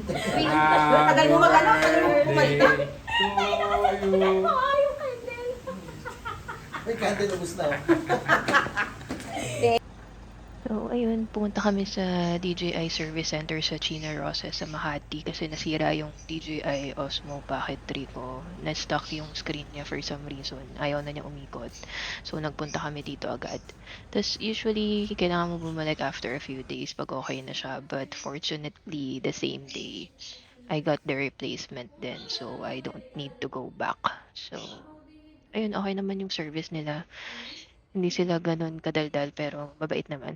Tagal mo mag-ano, tagal mo pumalita. To you. May candle, ubus na. So, ayun, pumunta kami sa DJI Service Center sa China Rosa sa Makati kasi nasira yung DJI Osmo Pocket 3 ko. Na-stuck yung screen niya for some reason. Ayaw na niya umikot. So, nagpunta kami dito agad. Tapos, usually, kailangan mo bumalik after a few days pag okay na siya. But, fortunately, the same day, I got the replacement then. So, I don't need to go back. So, ayun, okay naman yung service nila. Hindi sila gano'n kadaldal pero mabait naman.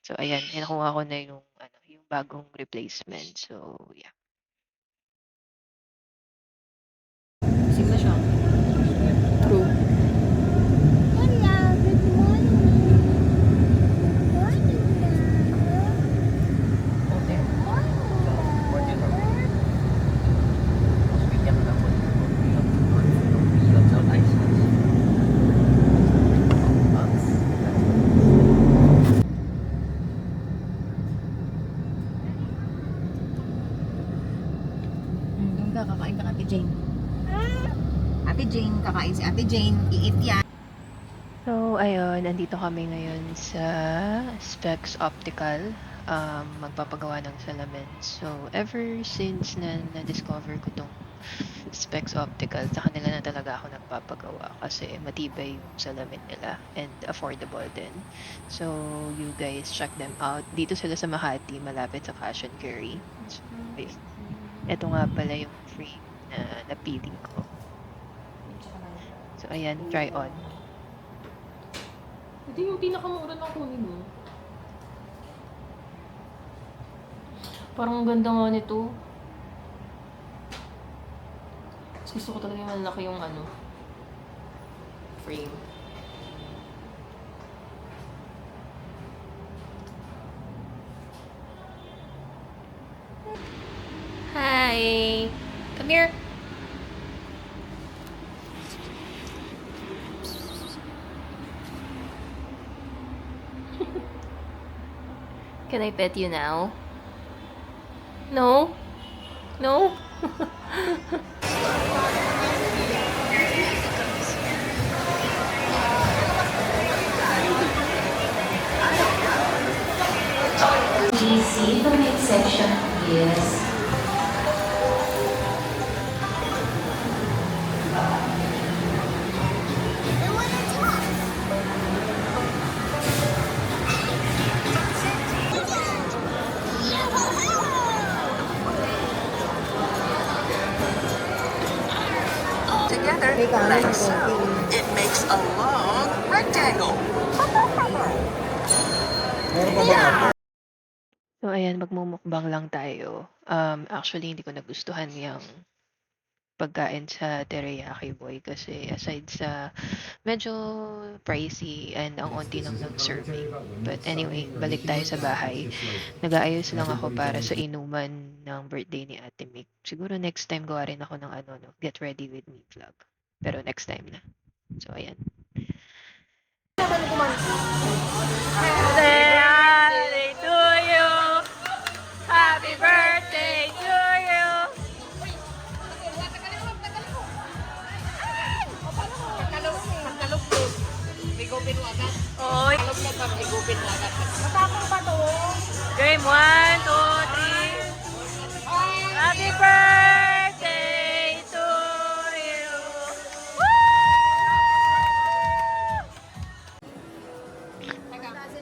So ayan, nakuha ko na yung ano, yung bagong replacement. So yeah. Sim na siya. True. Hello, good morning. Morning Okay. Doon ka, kakain ka Ate Jane. Ate Jane, kakain si Ate Jane. I-eat yan. So ayun, nandito kami ngayon sa Specs Optical. Magpapagawa ng salamin. So ever since na-discover ko tong Specs Optical, sa kanila na talaga ako nagpapagawa kasi matibay yung salamin nila and affordable din. So you guys check them out. Dito sila sa Makati, malapit sa Cash and Carry. So, ayun. Ito nga pala yung frame na napili ko. So ayan, try on. Ito yung pinakamura na kunin mo. Parang ang ganda nga nito. Mas gusto ko talaga yung malaki yung ano, frame. Hi! Come here! Can I pet you now? No? No? GC, the next section is Together, let's. It makes a long rectangle. So ayan, magmumukbang lang tayo. Actually, hindi ko nagustuhan yung pagkain sa Teriyaki Boy kasi aside sa medyo pricey and ang onti lang ng serving. But anyway, balik tayo sa bahay. Nag-aayos lang ako para sa inuman ng birthday ni Ate Mick. Siguro next time gawa rin ako ng ano, no, get ready with me vlog. Pero next time na. So ayan. Birthday to you! Happy birthday to you! Oy! Matapang ba to? Game 1, 2, 3. Happy birthday to you!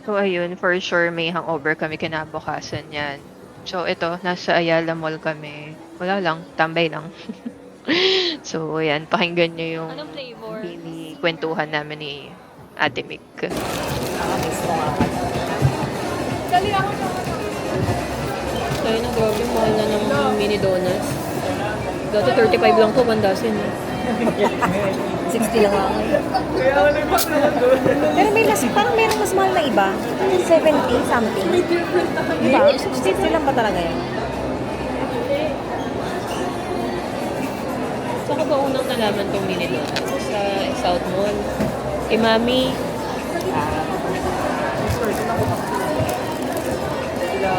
So ayun, for sure may hangover kami kinabukasan yan. So ito, nasa Ayala Mall kami. Wala lang, tambay lang. So ayan, pakinggan nyo yung Anong flavor? kwentuhan namin ni Ate Mick. Tayo na, grabe, mahal na ng mini donuts. Dati 35 lang to, pandasin eh. 60 lang ako eh. Pero may parang merong mas mahal na iba. 70 something. Diba? 60 lang ba talaga yan? Saan ka ba unang nalaman tong mini donuts? Sa South Mall. Kay Mami. Sila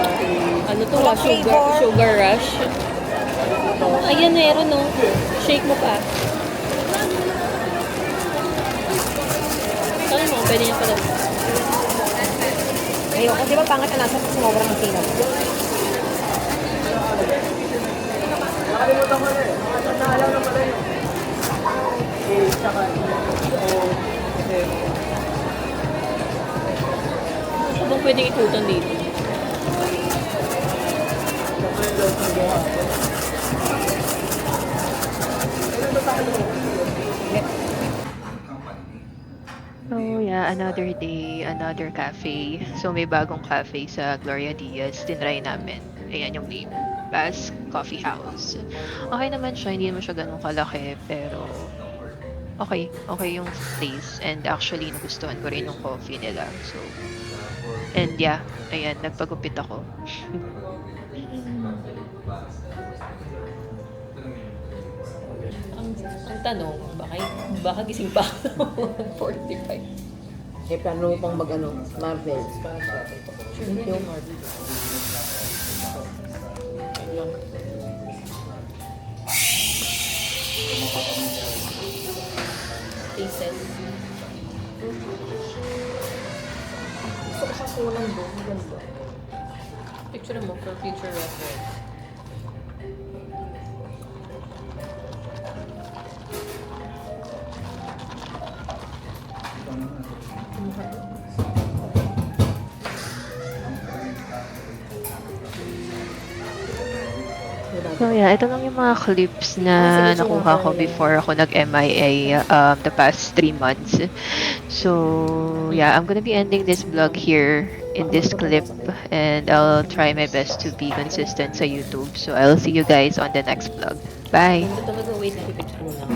Ano to? Walang flavor. Sugar rush. Ayan, meron no. Shake mo pa. Ano mo? Pwede niya pala. Ayoko, di ba pangat na nasa sumobra ng sino? Nakalimutan ko na eh. Naalala na pala yun. Eh, tsaka Ano bang pwedeng ikutan dito? Oh yeah, another day, another cafe. So may bagong cafe sa Gloria Diaz. Tinry namin. Ayan yung name. Basque Coffee House. Okay naman siya, hindi naman siya ganun kalaki, pero okay. Okay yung place. And actually, nagustuhan ko rin yung coffee nila. So, and yeah, ayan, nagpagupit ako. Ang tanong, baka gising pa ako. 45. Eh, plano mo pang mag-ano, Marvel. Yung Marvel. Pieces. Gusto ko sa kulang doon. Ganda. Picture mo for future reference. So yeah, ito lang yung mga clips na nakuha ko before ako nag-MIA the past 3 months. So yeah, I'm gonna be ending this vlog here in this clip and I'll try my best to be consistent sa YouTube. So I'll see you guys on the next vlog. Bye! Ito talaga, wait, picture mo lang.